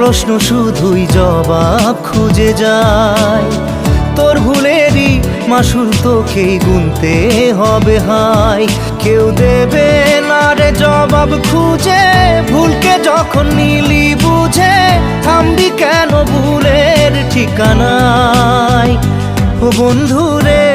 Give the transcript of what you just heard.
প্রশ্ন শুধুই জবাব খুঁজে যায়। তোর ভুলেরই মাসুল তোকেই গুনতে হবে হায়। কেউ দেবে না রে জবাব খুঁজে, ভুলকে যখন নিলি বুঝে থামবি কেন ভুলের ঠিকানায়। ও বন্ধু রে